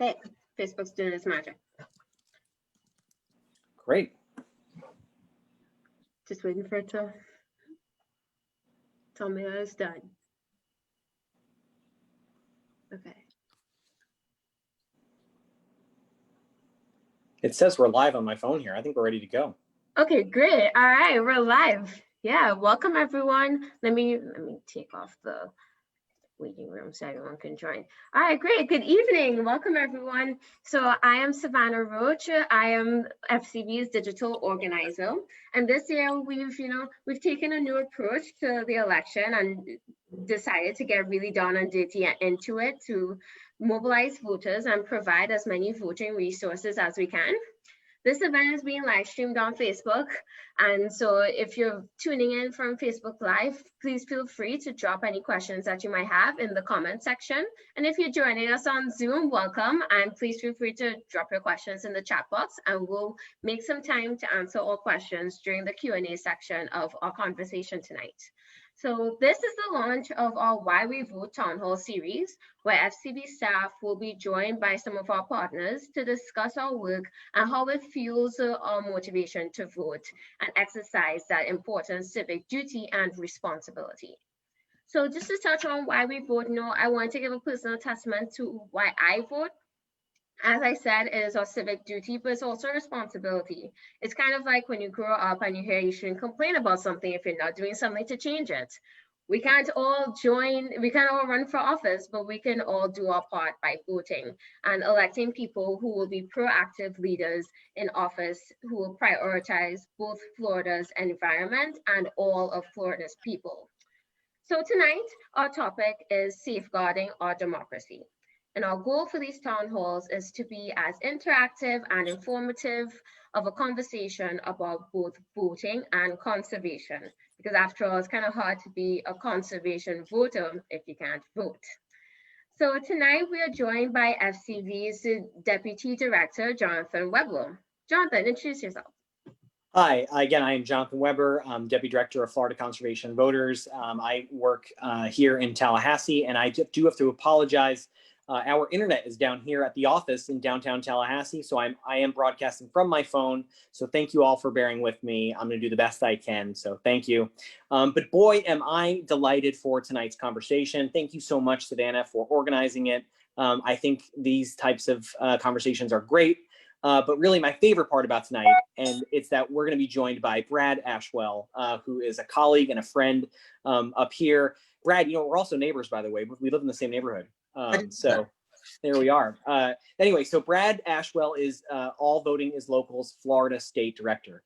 Okay, Facebook's doing its magic. Great. Just waiting for it to tell me that it's done. Okay. It says we're live on my phone here. I think we're ready to go. Okay, great. All right, we're live. Yeah, welcome everyone. Let me take off the waiting room so everyone can join. All right, great. Good evening. Welcome everyone. So I am Savannah Roach. I am FCB's digital organizer. And this year we've taken a new approach to the election and decided to get really down and dirty into it to mobilize voters and provide as many voting resources as we can. This event is being live streamed on Facebook. And so if you're tuning in from Facebook Live, please feel free to drop any questions that you might have in the comment section. And if you're joining us on Zoom, welcome. And please feel free to drop your questions in the chat box and we'll make some time to answer all questions during the Q&A section of our conversation tonight. So this is the launch of our Why We Vote Town Hall series, where FCB staff will be joined by some of our partners to discuss our work and how it fuels our motivation to vote and exercise that important civic duty and responsibility. So just to touch on why we vote, I want to give a personal testament to why I vote. As I said, it is our civic duty, but it's also a responsibility. It's kind of like when you grow up and you hear you shouldn't complain about something if you're not doing something to change it. We can't all run for office, but we can all do our part by voting and electing people who will be proactive leaders in office who will prioritize both Florida's environment and all of Florida's people. So tonight, our topic is safeguarding our democracy. And our goal for these town halls is to be as interactive and informative of a conversation about both voting and conservation, because after all, it's kind of hard to be a conservation voter if you can't vote. So tonight we are joined by FCB's Deputy Director, Jonathan Weber. Jonathan, introduce yourself. Hi, again, I am Jonathan Weber. I'm Deputy Director of Florida Conservation Voters. I work here in Tallahassee, and I do have to apologize. Our internet is down here at the office in downtown Tallahassee, so I am broadcasting from my phone. So thank you all for bearing with me. I'm going to do the best I can, so thank you. But boy, am I delighted for tonight's conversation. Thank you so much, Savannah, for organizing it. I think these types of conversations are great. But really my favorite part about tonight, and it's that we're going to be joined by Brad Ashwell, who is a colleague and a friend up here. Brad, we're also neighbors, by the way. We live in the same neighborhood. So there we are. Anyway, so Brad Ashwell is All Voting is Local's Florida State Director.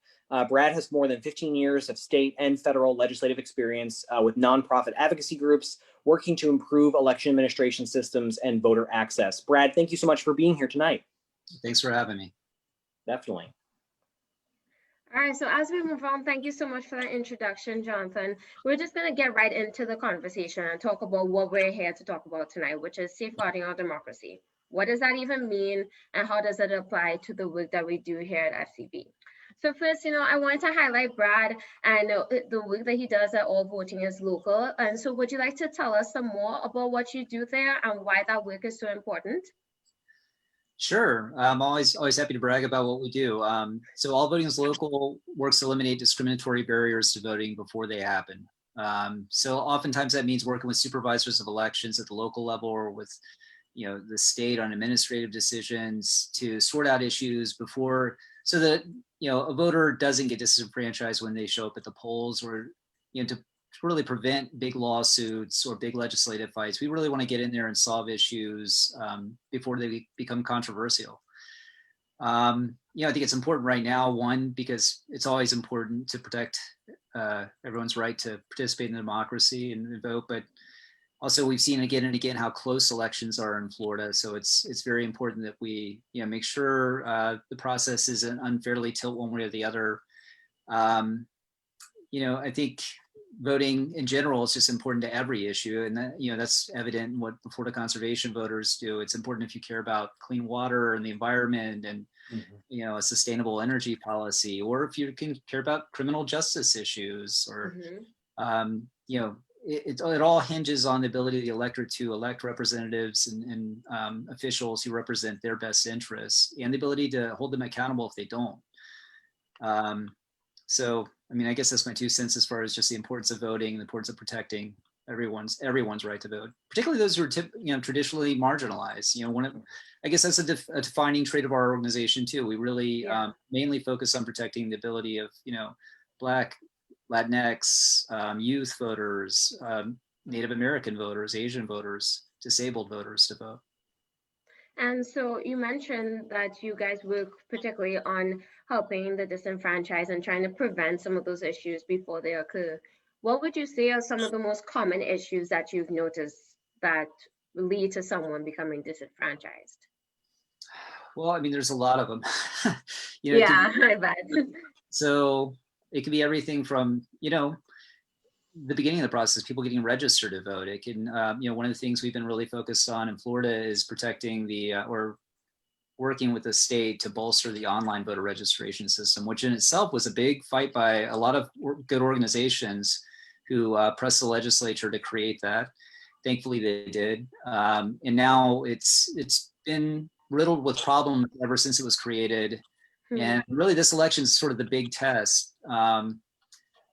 Brad has more than 15 years of state and federal legislative experience with nonprofit advocacy groups working to improve election administration systems and voter access. Brad, thank you so much for being here tonight. Thanks for having me. Definitely. All right, so as we move on, thank you so much for that introduction, Jonathan. We're just going to get right into the conversation and talk about what we're here to talk about tonight, which is safeguarding our democracy. What does that even mean, and how does it apply to the work that we do here at FCB? So first, I wanted to highlight Brad and the work that he does at All Voting is Local. And so would you like to tell us some more about what you do there and why that work is so important? Sure. I'm always happy to brag about what we do. So All Voting is Local works to eliminate discriminatory barriers to voting before they happen. So oftentimes that means working with supervisors of elections at the local level or with the state on administrative decisions to sort out issues before, so that a voter doesn't get disenfranchised when they show up at the polls, or to really prevent big lawsuits or big legislative fights. We really want to get in there and solve issues before they become controversial. I think it's important right now, one, because it's always important to protect everyone's right to participate in democracy and vote, but also we've seen again and again how close elections are in Florida. So it's very important that we make sure the process isn't unfairly tilt one way or the other. I think voting in general is just important to every issue, and that, that's evident in what the Florida conservation voters do. It's important if you care about clean water and the environment and a sustainable energy policy, or if you can care about criminal justice issues, or it all hinges on the ability of the electorate to elect representatives and officials who represent their best interests, and the ability to hold them accountable if they don't. So, I mean, I guess that's my 2 cents as far as just the importance of voting, the importance of protecting everyone's right to vote, particularly those who are traditionally marginalized. I guess that's a defining trait of our organization too. We really mainly focus on protecting the ability of Black, Latinx, youth voters, Native American voters, Asian voters, disabled voters to vote. And so you mentioned that you guys work particularly on helping the disenfranchised and trying to prevent some of those issues before they occur. What would you say are some of the most common issues that you've noticed that lead to someone becoming disenfranchised? Well, I mean, there's a lot of them. I bet. So it could be everything from, the beginning of the process, people getting registered to vote. It can, one of the things we've been really focused on in Florida is protecting or working with the state to bolster the online voter registration system, which in itself was a big fight by a lot of good organizations who pressed the legislature to create that. Thankfully, they did. And now it's been riddled with problems ever since it was created. And really, this election is sort of the big test.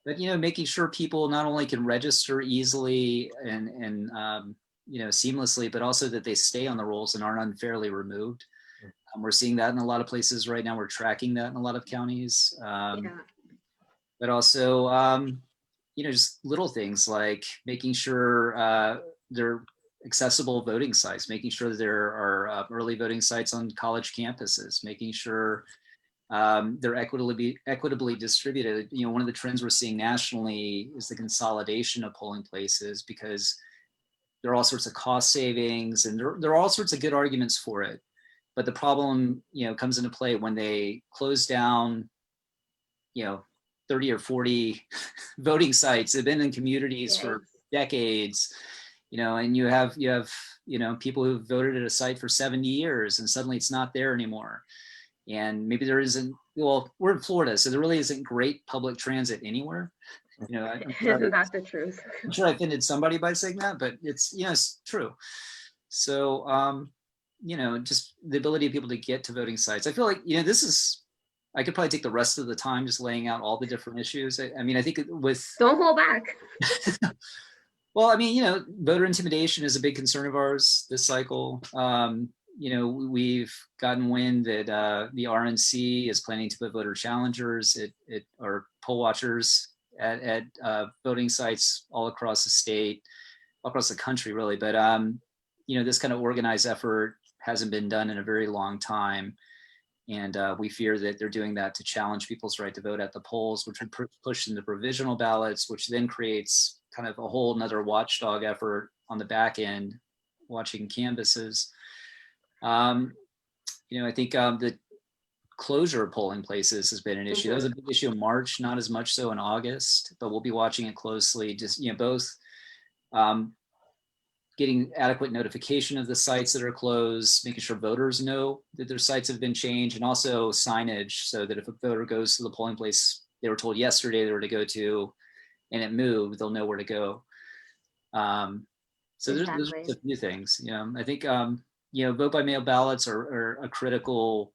But making sure people not only can register easily and seamlessly, but also that they stay on the rolls and aren't unfairly removed. We're seeing that in a lot of places right now. We're tracking that in a lot of counties. But also, just little things like making sure they're accessible voting sites, making sure that there are early voting sites on college campuses, making sure they're equitably distributed. One of the trends we're seeing nationally is the consolidation of polling places, because there are all sorts of cost savings and there are all sorts of good arguments for it. But the problem, comes into play when they close down, 30 or 40 voting sites that have been in communities for decades, and you have people who've voted at a site for 70 years and suddenly it's not there anymore. And maybe there isn't, we're in Florida, so there really isn't great public transit anywhere. Isn't that the truth? I'm sure I offended somebody by saying that, but it's, it's true. So, just the ability of people to get to voting sites. I feel like, I could probably take the rest of the time just laying out all the different issues. I think Don't hold back. Well, voter intimidation is a big concern of ours this cycle. We've gotten wind that the RNC is planning to put voter challengers or poll watchers at voting sites all across the state, all across the country, really. But this kind of organized effort hasn't been done in a very long time, and we fear that they're doing that to challenge people's right to vote at the polls, which would push into provisional ballots, which then creates kind of a whole nother watchdog effort on the back end, watching canvases. I think the closure of polling places has been an issue. That was a big issue in March, not as much so in August, but we'll be watching it closely. Just, both getting adequate notification of the sites that are closed, making sure voters know that their sites have been changed, and also signage so that if a voter goes to the polling place they were told yesterday they were to go to and it moved, they'll know where to go. So there's a few things. I think vote by mail ballots are a critical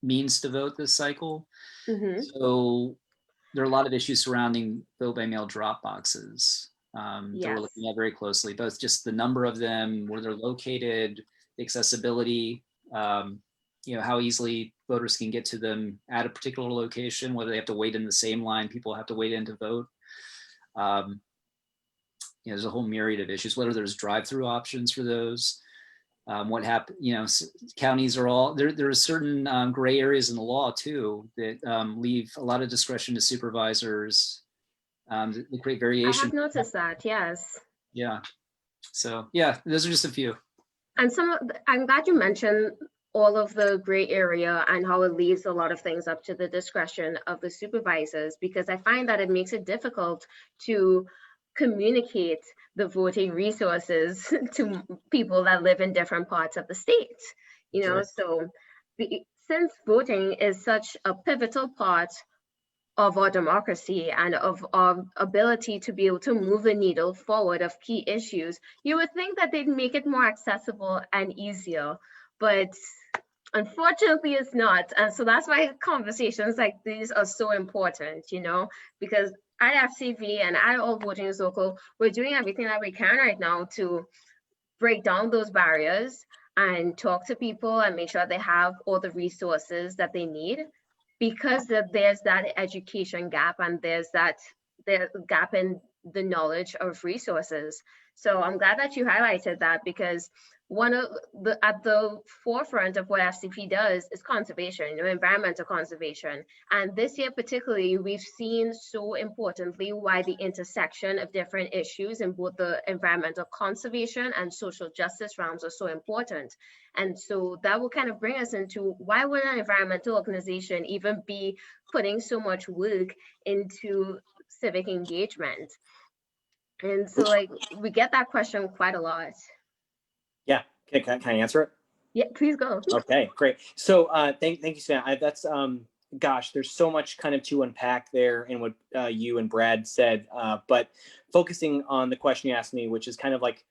means to vote this cycle. So there are a lot of issues surrounding vote by mail drop boxes that we're looking at very closely, both just the number of them, where they're located, the accessibility, how easily voters can get to them at a particular location, whether they have to wait in the same line people have to wait in to vote. There's a whole myriad of issues, whether there's drive-through options for those. What happened, counties are all, there are certain gray areas in the law too that leave a lot of discretion to supervisors. They create variation. I have noticed that, yes. Yeah. So yeah, those are just a few. And I'm glad you mentioned all of the gray area and how it leaves a lot of things up to the discretion of the supervisors, because I find that it makes it difficult to communicate the voting resources to people that live in different parts of the state. So since voting is such a pivotal part of our democracy and of our ability to be able to move the needle forward of key issues, you would think that they'd make it more accessible and easier, but unfortunately it's not. And so that's why conversations like these are so important, because at FCV and at All Voting Local, we're doing everything that we can right now to break down those barriers and talk to people and make sure they have all the resources that they need, because there's that education gap and there's that gap in the knowledge of resources. So I'm glad that you highlighted that, because at the forefront of what FCP does is conservation, environmental conservation. And this year particularly, we've seen so importantly why the intersection of different issues in both the environmental conservation and social justice realms are so important. And so that will kind of bring us into, why would an environmental organization even be putting so much work into civic engagement? And so we get that question quite a lot. Yeah, can I answer it? Yeah, please go. Okay, great. So thank you, Sam. That's gosh, there's so much kind of to unpack there in what you and Brad said. But focusing on the question you asked me, which is kind of like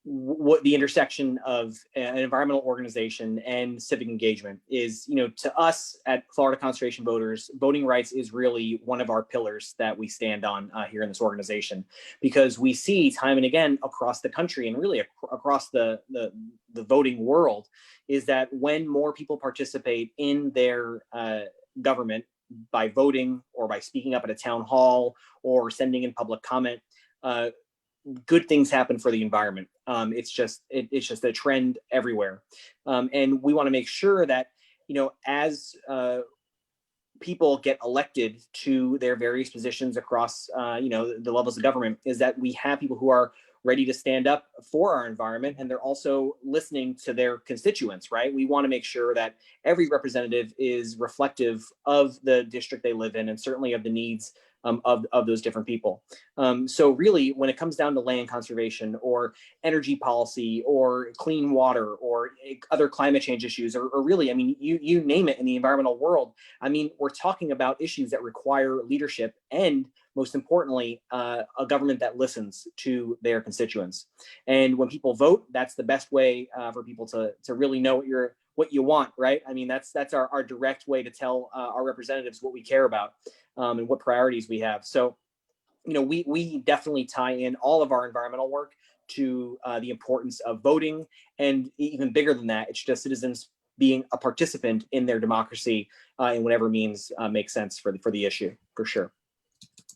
what the intersection of an environmental organization and civic engagement is, to us at Florida Conservation Voters, voting rights is really one of our pillars that we stand on here in this organization, because we see time and again across the country and really across the voting world, is that when more people participate in their government by voting or by speaking up at a town hall or sending in public comment, good things happen for the environment. It's just a trend everywhere. And we want to make sure that, as people get elected to their various positions across, the levels of government, is that we have people who are ready to stand up for our environment, and they're also listening to their constituents, right? We want to make sure that every representative is reflective of the district they live in, and certainly of the needs of those different people. So really, when it comes down to land conservation or energy policy or clean water or other climate change issues, or really, I mean, you name it in the environmental world, I mean, we're talking about issues that require leadership and, most importantly, a government that listens to their constituents. And when people vote, that's the best way for people to really know what you want, right? I mean, that's our direct way to tell our representatives what we care about and what priorities we have. So, we definitely tie in all of our environmental work to the importance of voting, and even bigger than that, it's just citizens being a participant in their democracy in whatever means makes sense for the issue, for sure.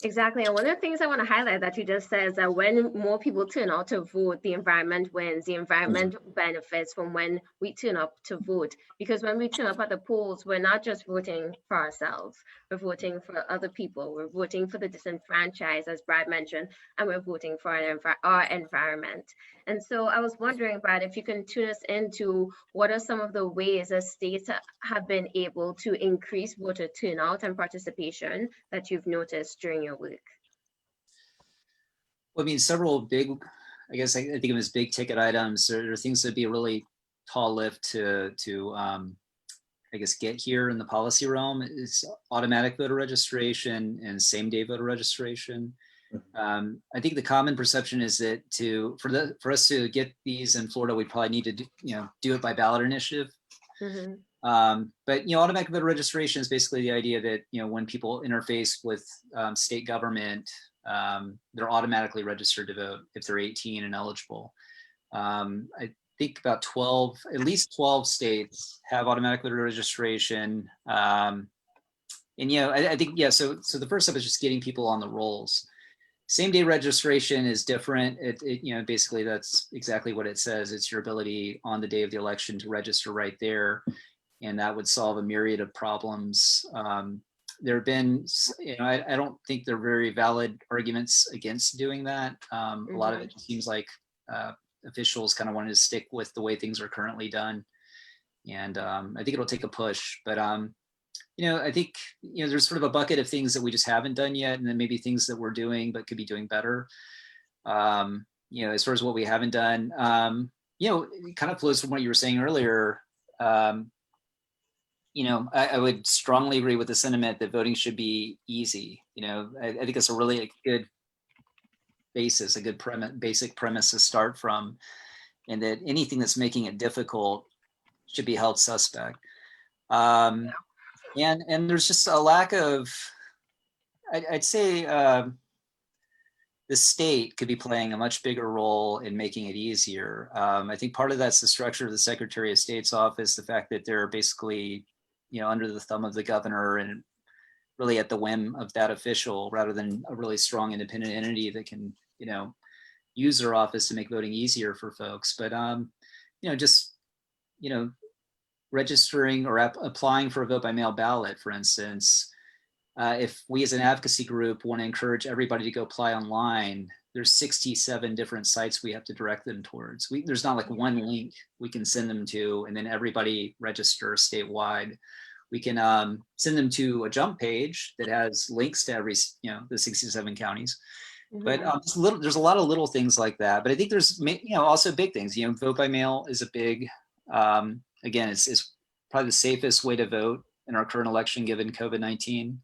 Exactly. And one of the things I want to highlight that you just said is that when more people turn out to vote, the environment wins. The environment benefits from when we turn up to vote. Because when we turn up at the polls, we're not just voting for ourselves. We're voting for other people. We're voting for the disenfranchised, as Brad mentioned, and we're voting for our environment. And so I was wondering, Brad, if you can tune us into what are some of the ways that states have been able to increase voter turnout and participation that you've noticed during your work? Well, I mean, several big, I guess I think of them as big ticket items. There are things that'd be a really tall lift to I guess, get here in the policy realm. Is automatic voter registration and same-day voter registration. I think the common perception is that for us to get these in Florida, we probably need to do it by ballot initiative. But automatic voter registration is basically the idea that when people interface with state government, they're automatically registered to vote if they're 18 and eligible. I think about at least 12 states have automatic voter registration. I think, so the first step is just getting people on the rolls. Same day registration is different. It basically that's exactly what it says. It's your ability on the day of the election to register right there. And that would solve a myriad of problems. There have been, I don't think there are very valid arguments against doing that. A lot of it seems like officials kind of wanted to stick with the way things are currently done. And I think it'll take a push, but I think, there's sort of a bucket of things that we just haven't done yet, and then maybe things that we're doing but could be doing better. As far as what we haven't done, it kind of flows from what you were saying earlier. I would strongly agree with the sentiment that voting should be easy. I think it's a really good basis, a good basic premise to start from, and that anything that's making it difficult should be held suspect. And there's just a lack of, I'd say, the state could be playing a much bigger role in making it easier. I think part of that's the structure of the Secretary of State's office, the fact that they're basically, under the thumb of the governor and really at the whim of that official, rather than a really strong independent entity that can, use their office to make voting easier for folks. But, just, registering or applying for a vote by mail ballot, for instance, if we as an advocacy group want to encourage everybody to go apply online, there's 67 different sites we have to direct them towards. There's not like one link we can send them to and then everybody register statewide. We can send them to a jump page that has links to every, the 67 counties. But there's a lot of little things like that. But I think there's, also big things. Vote by mail is a big, again, it's probably the safest way to vote in our current election given COVID-19.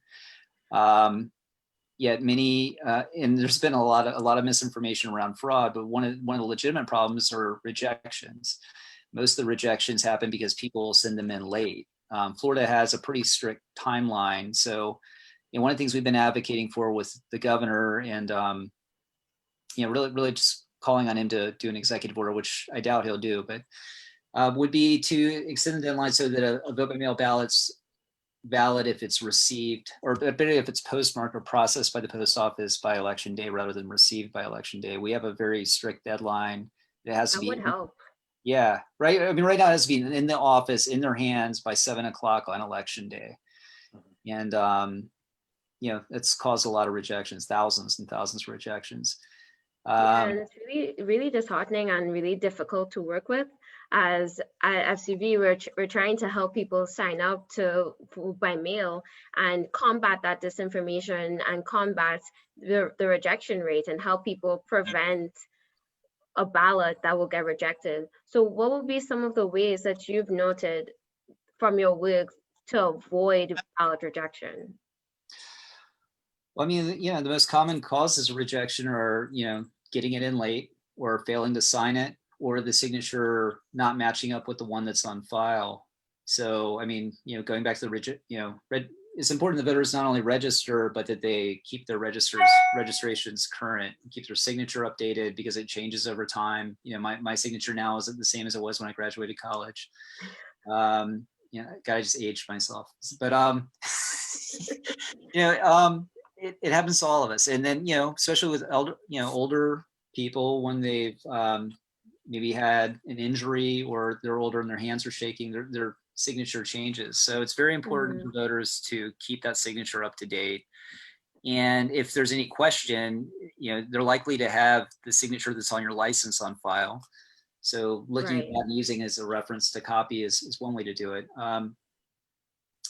Yet many, and there's been a lot of misinformation around fraud, but one of the legitimate problems are rejections. Most of the rejections happen because people send them in late. Florida has a pretty strict timeline. So, one of the things we've been advocating for with the governor and, really just calling on him to do an executive order, which I doubt he'll do, but would be to extend the deadline so that a vote by mail ballot's valid if it's received, or better if it's postmarked or processed by the post office by election day rather than received by election day. We have a very strict deadline. It has to be. That would help. Yeah, right. I mean, right now it has to be in the office, in their hands by 7 o'clock on election day. And, it's caused a lot of rejections, thousands and thousands of rejections. And it's really, really disheartening and really difficult to work with. As at FCV, we're trying to help people sign up to vote by mail and combat that disinformation and combat the rejection rate and help people prevent a ballot that will get rejected. So what would be some of the ways that you've noted from your work to avoid ballot rejection? Well, I mean, the most common causes of rejection are, getting it in late or failing to sign it, or the signature not matching up with the one that's on file. So, I mean, going back to the it's important the voters not only register, but that they keep their registrations current, keep their signature updated because it changes over time. My signature now isn't the same as it was when I graduated college. I just aged myself, but it happens to all of us. And then, especially with older people, when they've maybe had an injury or they're older and their hands are shaking, their signature changes. So it's very important for voters to keep that signature up to date. And if there's any question, they're likely to have the signature that's on your license on file. So looking at that and using it as a reference to copy is one way to do it.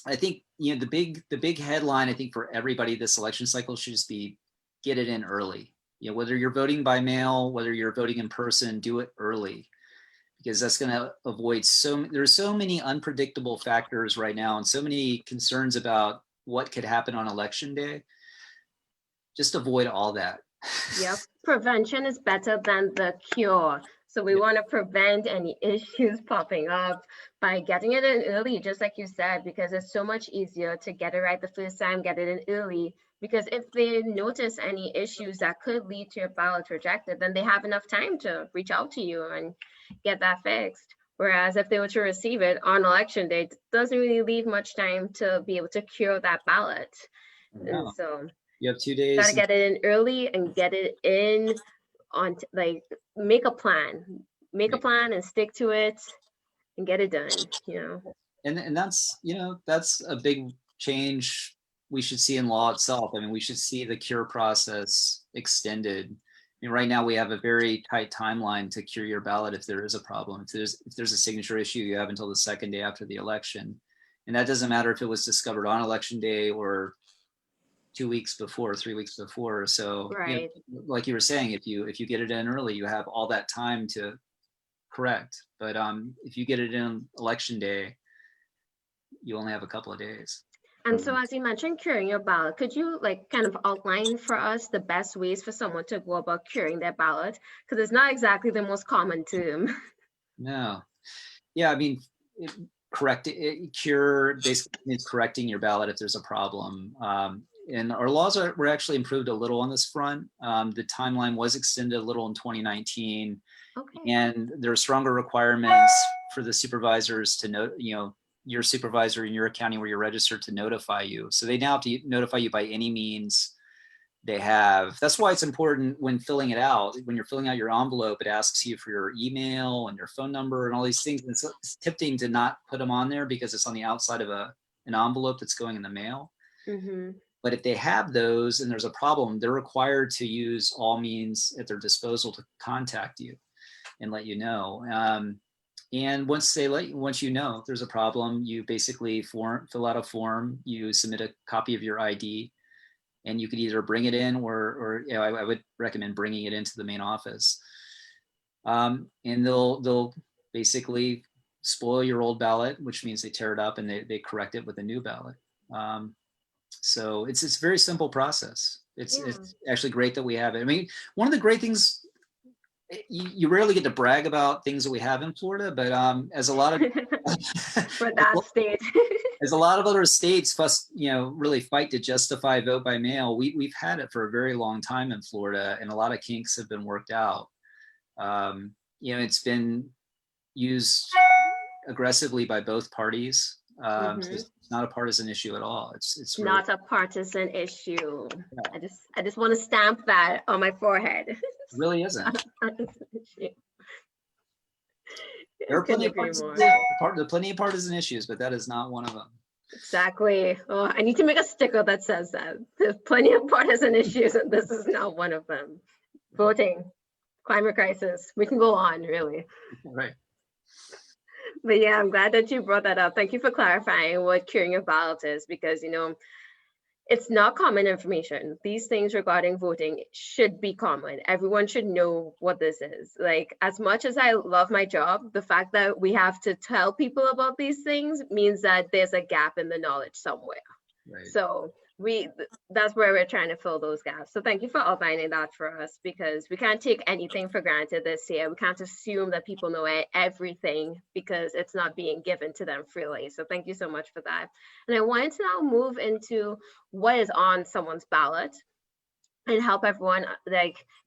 I think, the big headline, I think, for everybody this election cycle should just be get it in early. Whether you're voting by mail, whether you're voting in person, do it early, because that's going to avoid there's so many unpredictable factors right now and so many concerns about what could happen on election day. Just avoid all that. Yep. Prevention is better than the cure. So we want to prevent any issues popping up by getting it in early, just like you said, because it's so much easier to get it right the first time, get it in early. Because if they notice any issues that could lead to your ballot rejected, then they have enough time to reach out to you and get that fixed. Whereas if they were to receive it on election day, it doesn't really leave much time to be able to cure that ballot. No. And so you have 2 days. Got to get it in early and get it in on make a plan and stick to it and get it done. And that's a big change we should see in law itself. I mean, we should see the cure process extended. I mean, right now we have a very tight timeline to cure your ballot if there is a problem. If there's a signature issue, you have until the second day after the election. And that doesn't matter if it was discovered on election day or 2 weeks before, 3 weeks before. So like you were saying, if you get it in early, you have all that time to correct. But if you get it in election day, you only have a couple of days. And so as you mentioned, curing your ballot, could you like kind of outline for us the best ways for someone to go about curing their ballot? Because it's not exactly the most common term. No. Yeah, I mean, cure basically means correcting your ballot if there's a problem. And our laws were actually improved a little on this front. The timeline was extended a little in 2019. Okay. And there are stronger requirements for the supervisors to know, your supervisor in your county where you're registered to notify you. So they now have to notify you by any means they have. That's why it's important when filling it out. When you're filling out your envelope, it asks you for your email and your phone number and all these things. And it's tempting to not put them on there because it's on the outside of an envelope that's going in the mail. Mm-hmm. But if they have those and there's a problem, they're required to use all means at their disposal to contact you and let you know. And once you know if there's a problem, you basically fill out a form, you submit a copy of your ID, and you could either bring it in or I would recommend bringing it into the main office. And they'll basically spoil your old ballot, which means they tear it up and they correct it with a new ballot. So it's a very simple process. It's actually great that we have it. I mean, one of the great things, you rarely get to brag about things that we have in Florida, but as a lot of for that state, as a lot of other states really fight to justify vote by mail, we've had it for a very long time in Florida, and a lot of kinks have been worked out. It's been used aggressively by both parties. So it's not a partisan issue at all. It's really not a partisan issue. Yeah. I just want to stamp that on my forehead. It really isn't. There are plenty of partisan issues, but that is not one of them. Exactly. Oh, I need to make a sticker that says that. There's plenty of partisan issues, and this is not one of them. Voting, climate crisis. We can go on, really. Right. But yeah, I'm glad that you brought that up. Thank you for clarifying what curing your ballot is, because, it's not common information. These things regarding voting should be common. Everyone should know what this is. Like, as much as I love my job, the fact that we have to tell people about these things means that there's a gap in the knowledge somewhere. Right. So that's where we're trying to fill those gaps. So thank you for outlining that for us, because we can't take anything for granted this year. We can't assume that people know everything because it's not being given to them freely. So thank you so much for that. And I wanted to now move into what is on someone's ballot and help everyone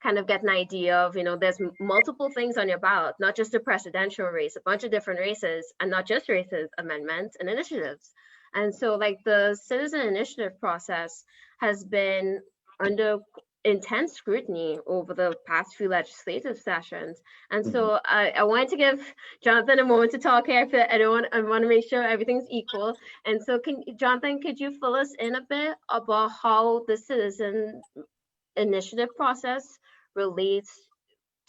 kind of get an idea of, there's multiple things on your ballot, not just a presidential race, a bunch of different races, and not just races, amendments and initiatives. And so the citizen initiative process has been under intense scrutiny over the past few legislative sessions. And so I wanted to give Jonathan a moment to talk here. I want to make sure everything's equal. And so Jonathan, could you fill us in a bit about how the citizen initiative process relates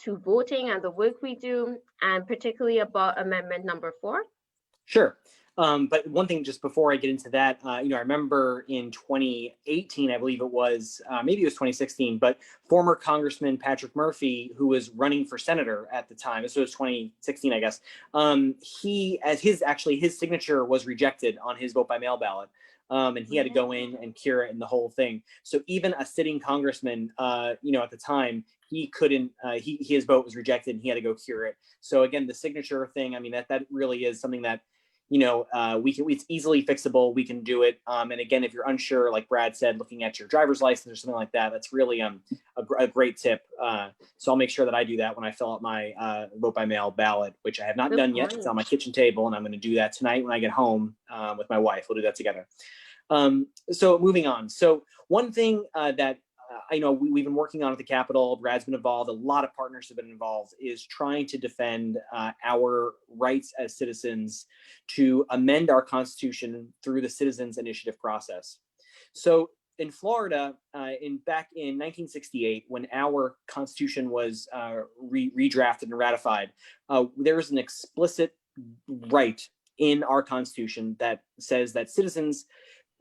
to voting and the work we do, and particularly about amendment number 4? Sure. But one thing just before I get into that, I remember in 2018, I believe it was, maybe it was 2016, but former Congressman Patrick Murphy, who was running for senator at the time, this was 2016, I guess, his signature was rejected on his vote by mail ballot. And he had to go in and cure it and the whole thing. So even a sitting congressman, at the time, he couldn't, his vote was rejected and he had to go cure it. So again, the signature thing, I mean, that really is something that, it's easily fixable. We can do it. And again, if you're unsure, like Brad said, looking at your driver's license or something like that, that's really a great tip. So I'll make sure that I do that when I fill out my vote by mail ballot, which I have not done yet. It's on my kitchen table, and I'm going to do that tonight when I get home with my wife. We'll do that together. So moving on. So one thing that I know we've been working on at the Capitol, Brad's been involved, a lot of partners have been involved, is trying to defend our rights as citizens to amend our Constitution through the Citizens Initiative process. So in Florida, back in 1968, when our Constitution was redrafted and ratified, there was an explicit right in our Constitution that says that citizens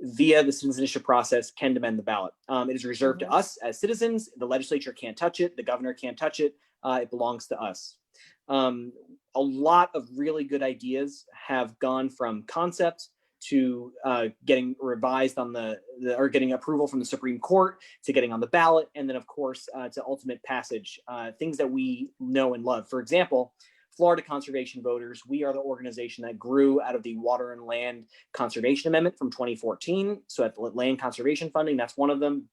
via the Citizens Initiative process can amend the ballot. It is reserved to us as citizens. The legislature can't touch it. The governor can't touch it. It belongs to us. A lot of really good ideas have gone from concept to getting revised on or getting approval from the Supreme Court, to getting on the ballot, and then of course to ultimate passage, things that we know and love. For example, Florida Conservation Voters, we are the organization that grew out of the Water and Land Conservation Amendment from 2014. So at the land conservation funding, that's one of them.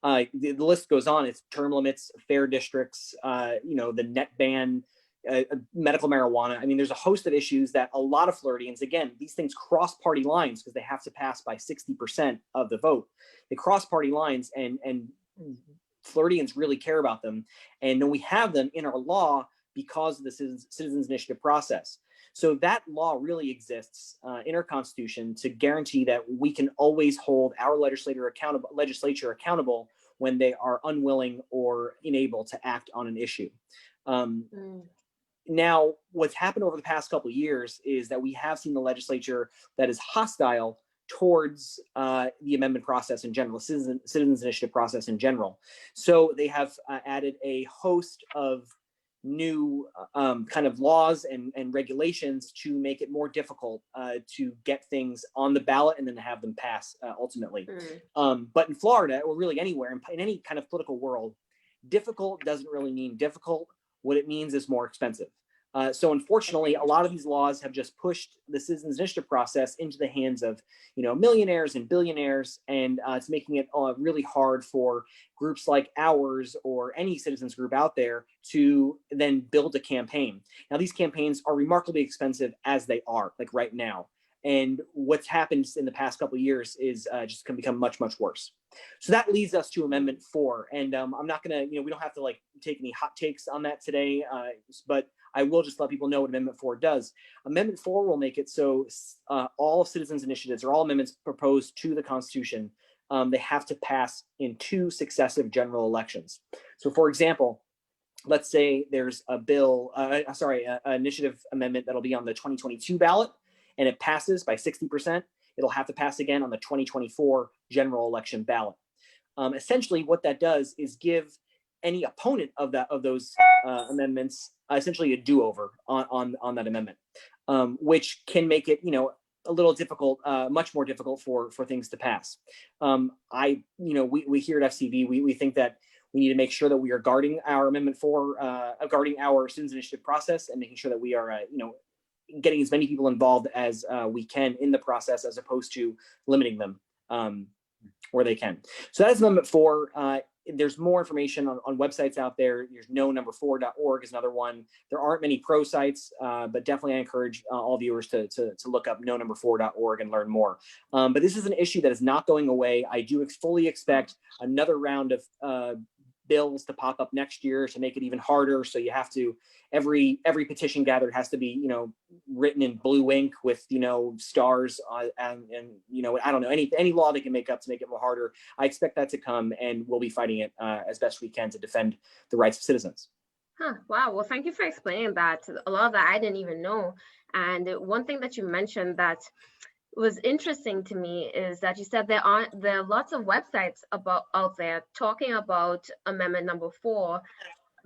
The list goes on. It's term limits, fair districts, the net ban, medical marijuana. I mean, there's a host of issues that a lot of Floridians, again, these things cross party lines because they have to pass by 60% of the vote. They cross party lines, and Floridians really care about them. And then we have them in our law because of the citizens initiative process. So that law really exists in our Constitution to guarantee that we can always hold our legislature accountable when they are unwilling or unable to act on an issue. Now, what's happened over the past couple of years is that we have seen the legislature that is hostile towards the amendment process in general, citizens initiative process in general. So they have added a host of new kind of laws and regulations to make it more difficult to get things on the ballot and then to have them pass ultimately. But in Florida, or really anywhere in any kind of political world, difficult doesn't really mean difficult. What it means is more expensive. So unfortunately, a lot of these laws have just pushed the citizens initiative process into the hands of, millionaires and billionaires, and it's making it really hard for groups like ours or any citizens group out there to then build a campaign. Now, these campaigns are remarkably expensive as they are, like right now. And what's happened in the past couple of years is just going to become much, much worse. So that leads us to Amendment 4. And I'm not going to, we don't have to take any hot takes on that today, but I will just let people know what Amendment 4 does. Amendment 4 will make it so all citizens initiatives or all amendments proposed to the Constitution, they have to pass in 2 successive general elections. So for example, let's say there's a bill, an initiative amendment that'll be on the 2022 ballot, and it passes by 60%, it'll have to pass again on the 2024 general election ballot. Essentially, what that does is give any opponent of those amendments essentially a do-over on that amendment, which can make it a little difficult, much more difficult for things to pass. We here at FCV, we think that we need to make sure that we are guarding our Amendment 4, guarding our Citizens Initiative process, and making sure that we are getting as many people involved as we can in the process, as opposed to limiting them where they can. So that is Amendment 4. There's more information on websites out there. There's KnowNumber4.org is another one. There aren't many pro sites, but definitely I encourage all viewers to look up KnowNumber4.org and learn more. But this is an issue that is not going away. I do fully expect another round of bills to pop up next year to make it even harder. So you have to, every petition gathered has to be, written in blue ink with, stars and I don't know, any law they can make up to make it more harder. I expect that to come, and we'll be fighting it as best we can to defend the rights of citizens. Wow. Well, thank you for explaining that. A lot of that I didn't even know. And one thing that you mentioned that was interesting to me is that you said there are lots of websites out there talking about Amendment number 4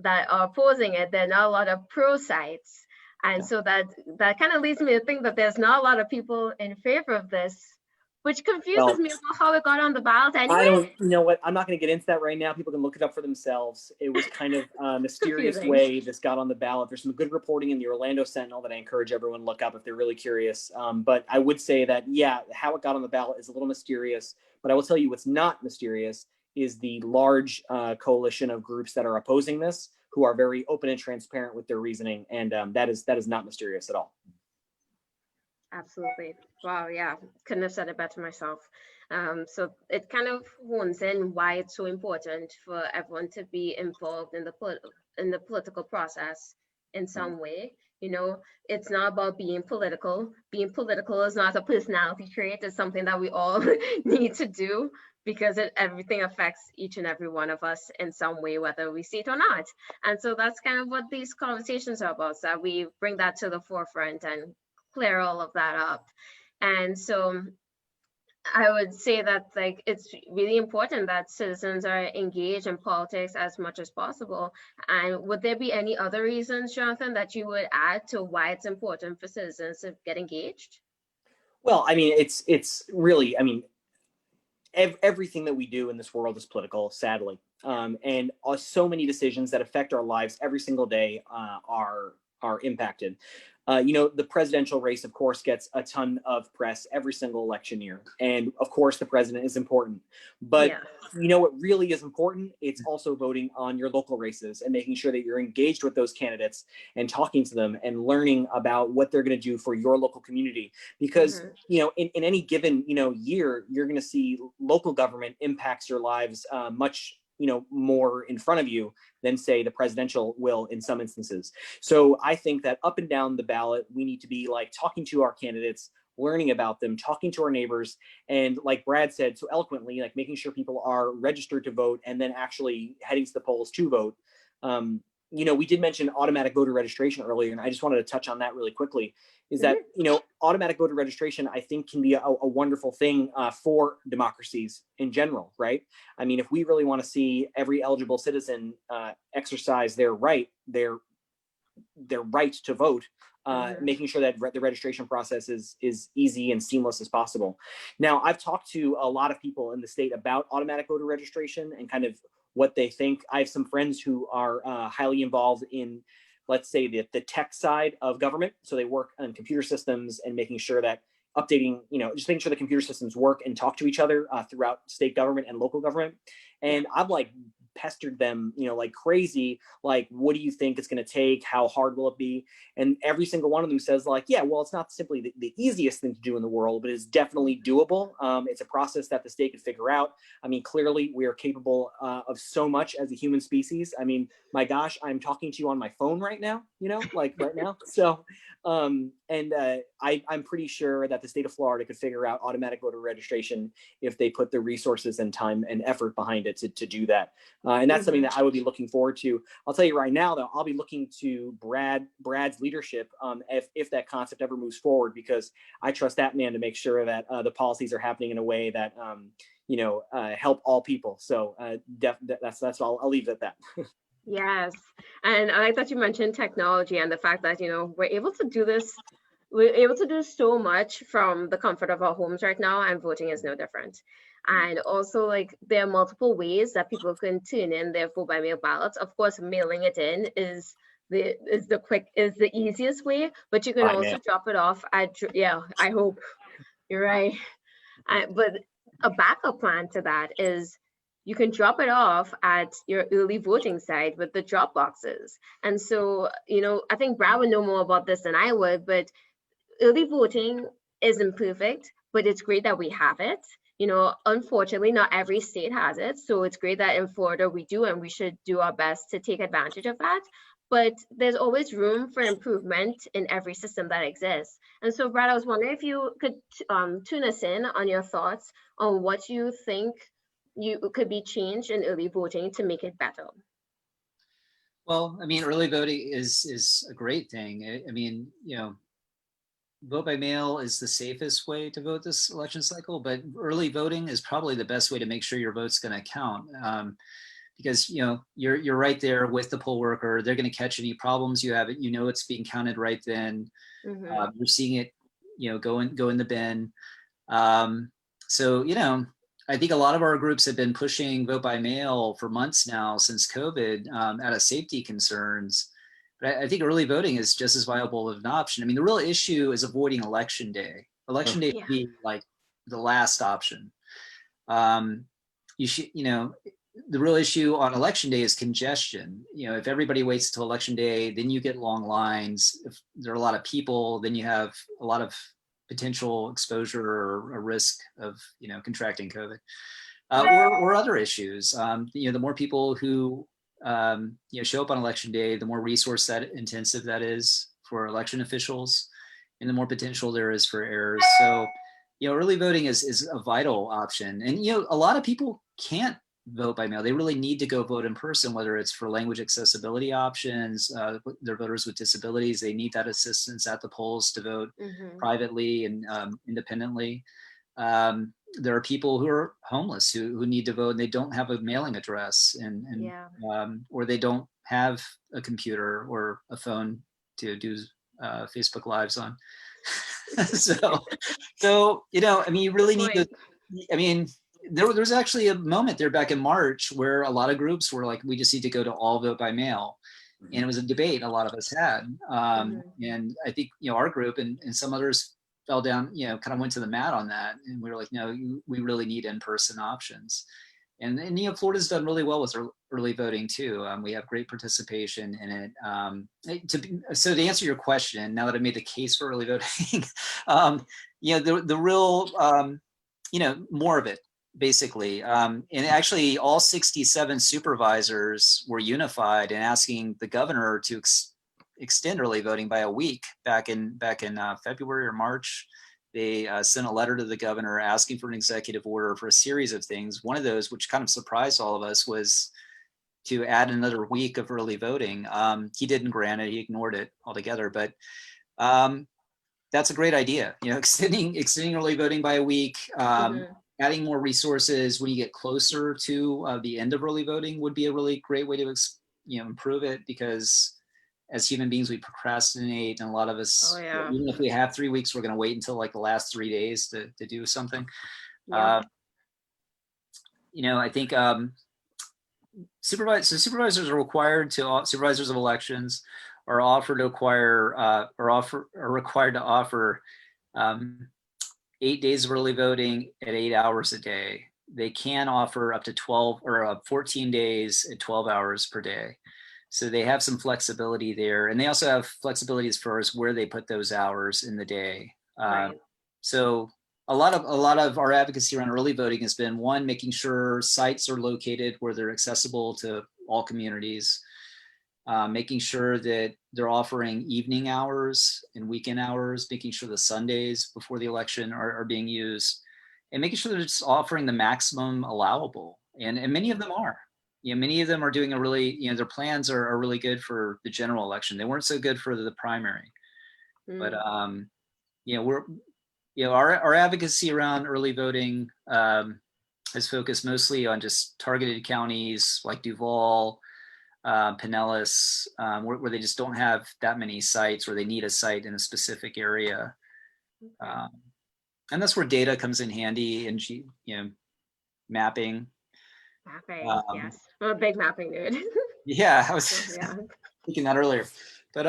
that are opposing it. There are not a lot of pro sites, and so that kind of leads me to think that there's not a lot of people in favor of this, which confuses me about how it got on the ballot anyway. You know what? I'm not going to get into that right now. People can look it up for themselves. It was kind of a mysterious way this got on the ballot. There's some good reporting in the Orlando Sentinel that I encourage everyone to look up if they're really curious. But I would say that, how it got on the ballot is a little mysterious. But I will tell you what's not mysterious is the large coalition of groups that are opposing this, who are very open and transparent with their reasoning. And that is not mysterious at all. Absolutely. Wow. Yeah. Couldn't have said it better myself. So it kind of hones in why it's so important for everyone to be involved in the political process in some way. It's not about being political. Being political is not a personality trait. It's something that we all need to do, because everything affects each and every one of us in some way, whether we see it or not. And so that's kind of what these conversations are about, so that we bring that to the forefront and clear all of that up. And so I would say that it's really important that citizens are engaged in politics as much as possible. And would there be any other reasons, Jonathan, that you would add to why it's important for citizens to get engaged? Well, I mean, it's really, I mean, everything that we do in this world is political, sadly. And so many decisions that affect our lives every single day are impacted. The presidential race, of course, gets a ton of press every single election year, and of course, the president is important. But Yeah. what really is important? It's also voting on your local races and making sure that you're engaged with those candidates and talking to them and learning about what they're going to do for your local community. Because in any given year, you're going to see local government impacts your lives much more in front of you than say the presidential will in some instances. So I think that up and down the ballot, we need to be like talking to our candidates, learning about them, talking to our neighbors, and like Brad said so eloquently, like making sure people are registered to vote and then actually heading to the polls to vote. We did mention automatic voter registration earlier, and I just wanted to touch on that really quickly. Is that automatic voter registration, I think, can be a wonderful thing for democracies in general, right? I mean, if we really want to see every eligible citizen exercise their right to vote, making sure that the registration process is easy and seamless as possible. Now, I've talked to a lot of people in the state about automatic voter registration and kind of what they think. I have some friends who are highly involved in, let's say, the tech side of government. So they work on computer systems and making sure that updating, just making sure the computer systems work and talk to each other throughout state government and local government. And I've like pestered them, like crazy. Like, what do you think it's going to take? How hard will it be? And every single one of them says like, yeah, well, it's not simply the easiest thing to do in the world, but it's definitely doable. It's a process that the state could figure out. I mean, clearly we are capable of so much as a human species. I mean, my gosh, I'm talking to you on my phone right now, like right now. So, I'm pretty sure that the state of Florida could figure out automatic voter registration if they put the resources and time and effort behind it to do that. And that's something that I would be looking forward to. I'll tell you right now, though, I'll be looking to Brad's leadership if that concept ever moves forward, because I trust that man to make sure that the policies are happening in a way that help all people. So that's all. I'll leave it at that. Yes. And I like that you mentioned technology and the fact that, we're able to do this. We're able to do so much from the comfort of our homes right now, and voting is no different. And also, like, there are multiple ways that people can turn in their vote by mail ballots. Of course, mailing it in is the easiest way, but you can also drop it off at, I hope you're right. But a backup plan to that is you can drop it off at your early voting site with the drop boxes. And so, I think Brad would know more about this than I would, but early voting isn't perfect, but it's great that we have it. Unfortunately, not every state has it. So it's great that in Florida we do, and we should do our best to take advantage of that. But there's always room for improvement in every system that exists. And so, Brad, I was wondering if you could tune us in on your thoughts on what you think you could be changed in early voting to make it better. Well, I mean, early voting is a great thing. I mean, vote by mail is the safest way to vote this election cycle, but early voting is probably the best way to make sure your vote's going to count. Because you're right there with the poll worker. They're going to catch any problems you have. It's being counted right then. You're seeing it, go in the bin. So I think a lot of our groups have been pushing vote by mail for months now since COVID out of safety concerns. But I think early voting is just as viable of an option. I mean, the real issue is avoiding election day. Election day would be like the last option. You should, the real issue on election day is congestion. If everybody waits till election day, then you get long lines. If there are a lot of people, then you have a lot of potential exposure or a risk of, contracting COVID or other issues. The more people who, show up on election day, the more resource that intensive that is for election officials, and the more potential there is for errors. So, early voting is a vital option. And, a lot of people can't vote by mail. They really need to go vote in person, whether it's for language accessibility options, they're voters with disabilities. They need that assistance at the polls to vote privately and independently. There are people who are homeless who need to vote and they don't have a mailing address or they don't have a computer or a phone to do Facebook Lives on. So, you know, I mean, you really need to, I mean, there's actually a moment there back in March where a lot of groups were like, we just need to go to all vote by mail. And it was a debate a lot of us had. And I think, you know, our group and some others fell down, you know, kind of went to the mat on that. And we were like, no, we really need in-person options. And you know, Florida's done really well with early voting too. We have great participation in it. So to answer your question, now that I made the case for early voting, you know, the real, you know, more of it basically. And actually all 67 supervisors were unified in asking the governor to extend early voting by a week back in February or March. They sent a letter to the governor asking for an executive order for a series of things. One of those, which kind of surprised all of us, was to add another week of early voting. He didn't grant it; he ignored it altogether. But that's a great idea. You know, extending early voting by a week, adding more resources when you get closer to the end of early voting would be a really great way to improve it, because as human beings, we procrastinate, and a lot of us, even if we have 3 weeks, we're going to wait until like the last 3 days to do something. You know, I think supervisors are required to, supervisors of elections are offered to are required to offer 8 days of early voting at 8 hours a day. They can offer up to 12 or 14 days at 12 hours per day. So they have some flexibility there, and they also have flexibility as far as where they put those hours in the day. So a lot of our advocacy around early voting has been, one, making sure sites are located where they're accessible to all communities, making sure that they're offering evening hours and weekend hours, making sure the Sundays before the election are being used, and making sure that it's offering the maximum allowable. And many of them are. You know, many of them are doing a really, you know, their plans are really good for the general election. They weren't so good for the primary. But you know, our advocacy around early voting has focused mostly on just targeted counties like Duval, Pinellas, where they just don't have that many sites, or they need a site in a specific area. And that's where data comes in handy, and mapping. Yes, I'm a big mapping nerd. Yeah, I was thinking that earlier. But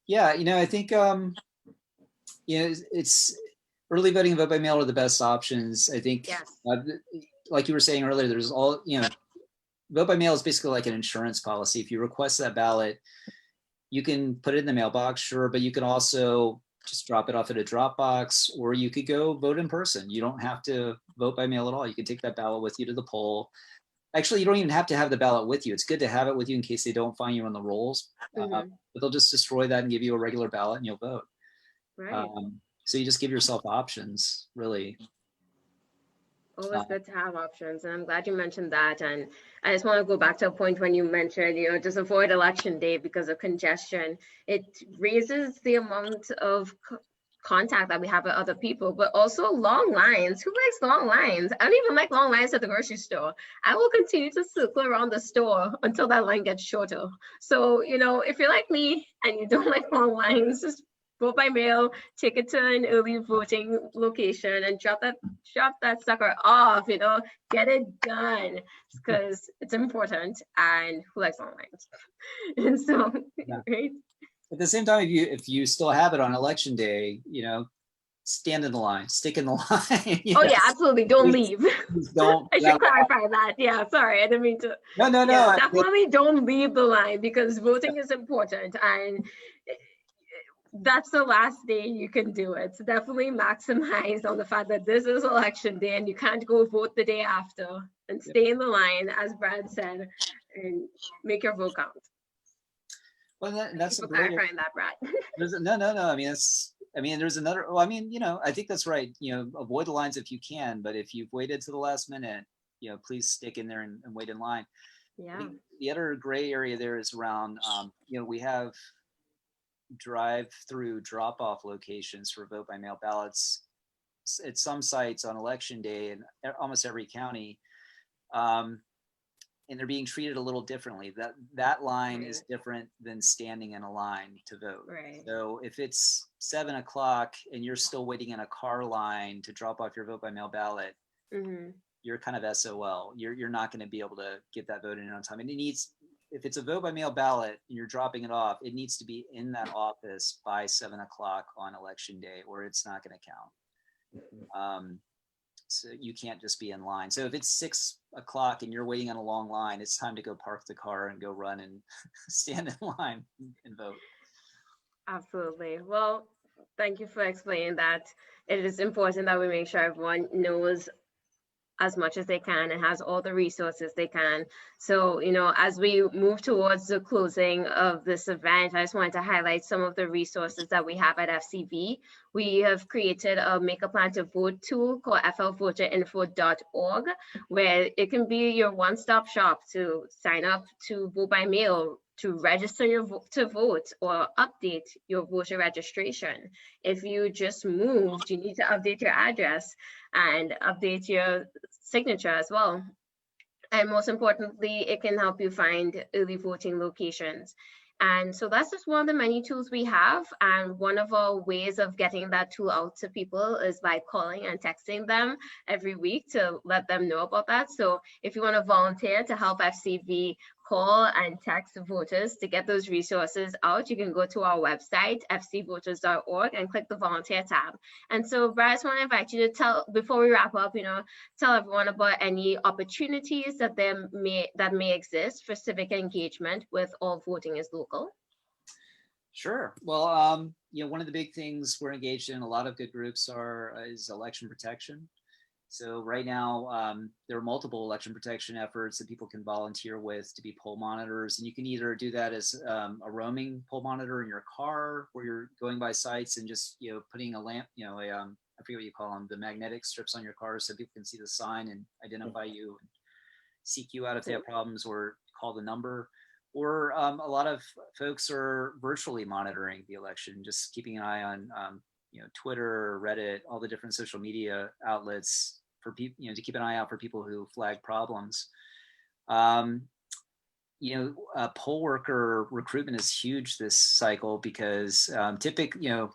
yeah, you know, I think you know, it's early voting and vote by mail are the best options. I think, like you were saying earlier, there's all, you know, vote by mail is basically like an insurance policy. If you request that ballot, you can put it in the mailbox, sure, but you can also just drop it off at a drop box, or you could go vote in person. You don't have to vote by mail at all. You can take that ballot with you to the poll. Actually, you don't even have to have the ballot with you. It's good to have it with you in case they don't find you on the rolls. But they'll just destroy that and give you a regular ballot and you'll vote. So you just give yourself options, really. Always good to have options, and I'm glad you mentioned that. And I just want to go back to a point when you mentioned, you know, just avoid election day because of congestion. It raises the amount of contact that we have with other people, but also long lines. Who likes long lines? I don't even like long lines at the grocery store. I will continue to circle around the store until that line gets shorter. So, you know, if you're like me and you don't like long lines, just vote by mail, take it to an early voting location and drop that sucker off, you know, get it done, because it's important, and who likes long lines? And so, right? At the same time, if you still have it on election day, you know, stand in the line, stick in the line. Yeah, absolutely. Don't leave. Don't. I should clarify that. Yeah, sorry, I didn't mean to. No. Yeah, definitely don't leave the line, because voting is important, and that's the last day you can do it. So definitely maximize on the fact that this is election day and you can't go vote the day after, and stay in the line, as Brad said, and make your vote count. Well, that's a great clarifying that, Brad. No. I mean, there's another. Well, I mean, you know, I think that's right. You know, avoid the lines if you can, but if you've waited to the last minute, you know, please stick in there and wait in line. Yeah. The other gray area there is around. You know, we have drive-through drop-off locations for vote by mail ballots at some sites on election day in almost every county. And they're being treated a little differently. That line is different than standing in a line to vote. So if it's 7 o'clock and you're still waiting in a car line to drop off your vote by mail ballot, you're kind of SOL. You're not going to be able to get that vote in on time. And it needs, if it's a vote by mail ballot and you're dropping it off, it needs to be in that office by 7 o'clock on election day, or it's not going to count. So you can't just be in line. So if it's 6 o'clock and you're waiting on a long line, it's time to go park the car and go run and stand in line and vote. Absolutely. Well, thank you for explaining that. It is important that we make sure everyone knows as much as they can and has all the resources they can. So, as we move towards the closing of this event, I just wanted to highlight some of the resources that we have at FCV. We have created a Make a Plan to Vote tool called flvoterinfo.org, where it can be your one-stop shop to sign up to vote by mail, to register to vote, or update your voter registration. If you just moved, you need to update your address and update your signature as well. And most importantly, it can help you find early voting locations. And so that's just one of the many tools we have. And one of our ways of getting that tool out to people is by calling and texting them every week to let them know about that. So if you want to volunteer to help FCV call and text voters to get those resources out, you can go to our website, fcvoters.org, and click the volunteer tab. And so, Brad, I just want to invite you to tell, before we wrap up, tell everyone about any opportunities that may exist for civic engagement with All Voting is Local. Sure. Well, one of the big things we're engaged in, a lot of good groups is election protection. So right now, there are multiple election protection efforts that people can volunteer with to be poll monitors. And you can either do that as a roaming poll monitor in your car where you're going by sites and just, putting a lamp, I forget what you call them, the magnetic strips on your car so people can see the sign and identify you and seek you out if they have problems or call the number. Or a lot of folks are virtually monitoring the election, just keeping an eye on, Twitter, Reddit, all the different social media outlets for people, to keep an eye out for people who flag problems. Poll worker recruitment is huge this cycle because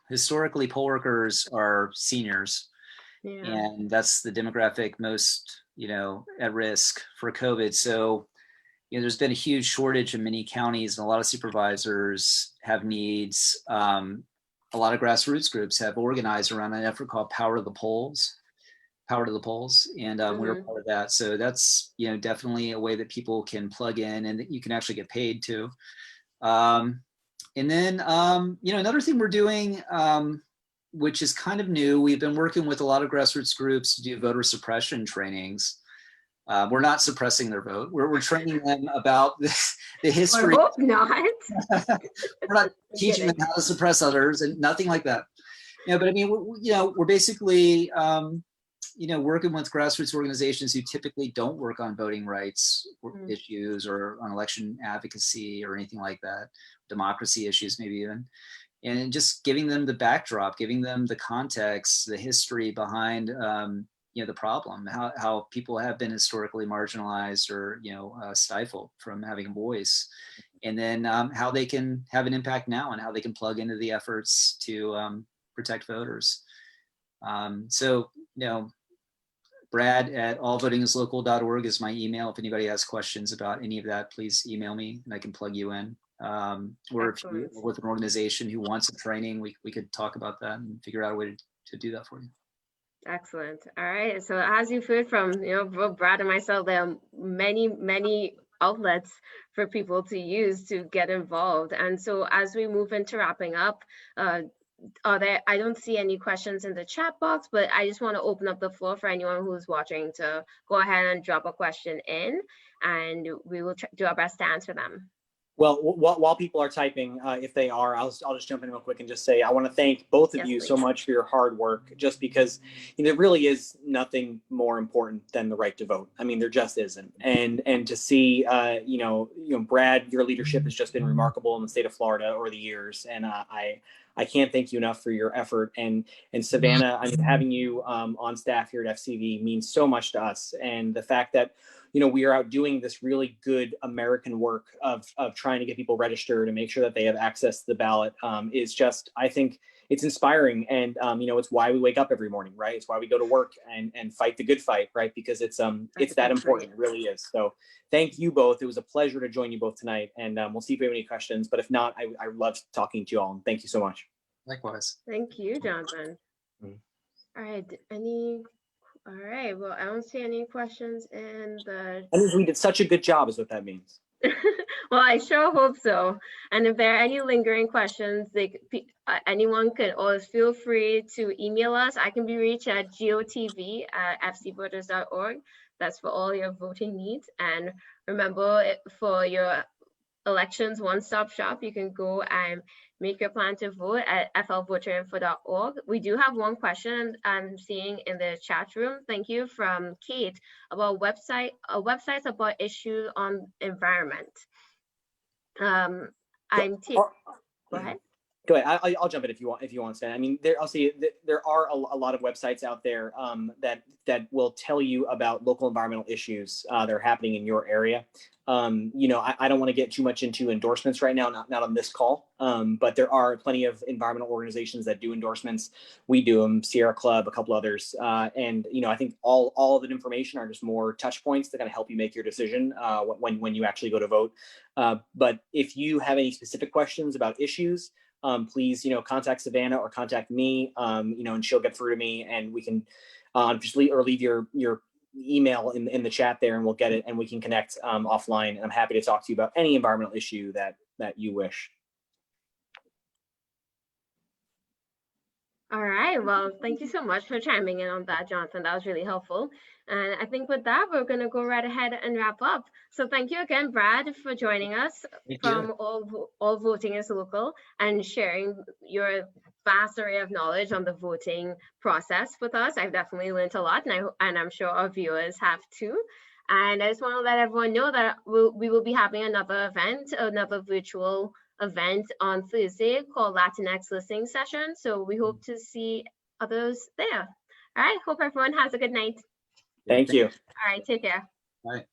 historically poll workers are seniors, and that's the demographic most, at risk for COVID. So, there's been a huge shortage in many counties, and a lot of supervisors have needs. A lot of grassroots groups have organized around an effort called Power to the Polls, and we're part of that. So that's definitely a way that people can plug in and that you can actually get paid too. And then another thing we're doing, which is kind of new, we've been working with a lot of grassroots groups to do voter suppression trainings. We're not suppressing their vote. We're training them about the history. I hope not. We're not teaching them how to suppress others and nothing like that. But I mean, we're basically, working with grassroots organizations who typically don't work on voting rights issues or on election advocacy or anything like that, democracy issues maybe even, and just giving them the backdrop, giving them the context, the history behind the problem, how people have been historically marginalized or stifled from having a voice, and then how they can have an impact now and how they can plug into the efforts to protect voters. So Brad at allvotingislocal.org is my email. If anybody has questions about any of that, please email me and I can plug you in. Or if you're with an organization who wants a training, we could talk about that and figure out a way to do that for you. Excellent. All right. So as you've heard from both Brad and myself, there are many outlets for people to use to get involved. And so as we move into wrapping up, I don't see any questions in the chat box, but I just want to open up the floor for anyone who's watching to go ahead and drop a question in, and we will do our best to answer them. Well, while people are typing, if they are, I'll just jump in real quick and just say I want to thank both of you so much for your hard work, just because there really is nothing more important than the right to vote. I mean, there just isn't. And to see, Brad, your leadership has just been remarkable in the state of Florida over the years, and I I can't thank you enough for your effort. And Savannah, I mean, having you on staff here at FCV means so much to us. And the fact that, you know, we are out doing this really good American work of trying to get people registered and make sure that they have access to the ballot is just, I think it's inspiring. And, you know, it's why we wake up every morning, right? It's why we go to work and fight the good fight, right? Because it's that important, it really is. So thank you both. It was a pleasure to join you both tonight. And we'll see if we have any questions, but if not, I loved talking to you all. And thank you so much. Likewise. Thank you, Jonathan. All right, all right, well, I don't see any questions in the... That means we did such a good job is what that means. Well, I sure hope so. And if there are any lingering questions, anyone can always feel free to email us. I can be reached at gotv@fcvoters.org. That's for all your voting needs. And remember, for your elections one-stop shop, you can go and make your plan to vote at flvoterinfo.org. We do have one question I'm seeing in the chat room. Thank you, from Kate, about websites about issues on environment. Go ahead. Go ahead. I'll jump in if you want, Stan. I mean, I'll see. There are a lot of websites out there that will tell you about local environmental issues that are happening in your area. You know, I don't want to get too much into endorsements right now, not on this call. But there are plenty of environmental organizations that do endorsements. We do them, Sierra Club, a couple others, and you know, I think all of the information are just more touch points that kind of help you make your decision when you actually go to vote. But if you have any specific questions about issues, please, you know, contact Savannah or contact me, you know, and she'll get through to me, and we can just leave your email in the chat there, and we'll get it, and we can connect offline. And I'm happy to talk to you about any environmental issue that you wish. All right, well, thank you so much for chiming in on that, Jonathan. That was really helpful. And I think with that, we're going to go right ahead and wrap up. So thank you again, Brad, for joining us from All Voting is Local and sharing your vast array of knowledge on the voting process with us. I've definitely learned a lot, and I'm sure our viewers have too. And I just want to let everyone know that we will be having another event, another virtual event on Thursday called Latinx Listening Session. So we hope to see others there. All right, hope everyone has a good night. Thank you. All right, take care. Bye.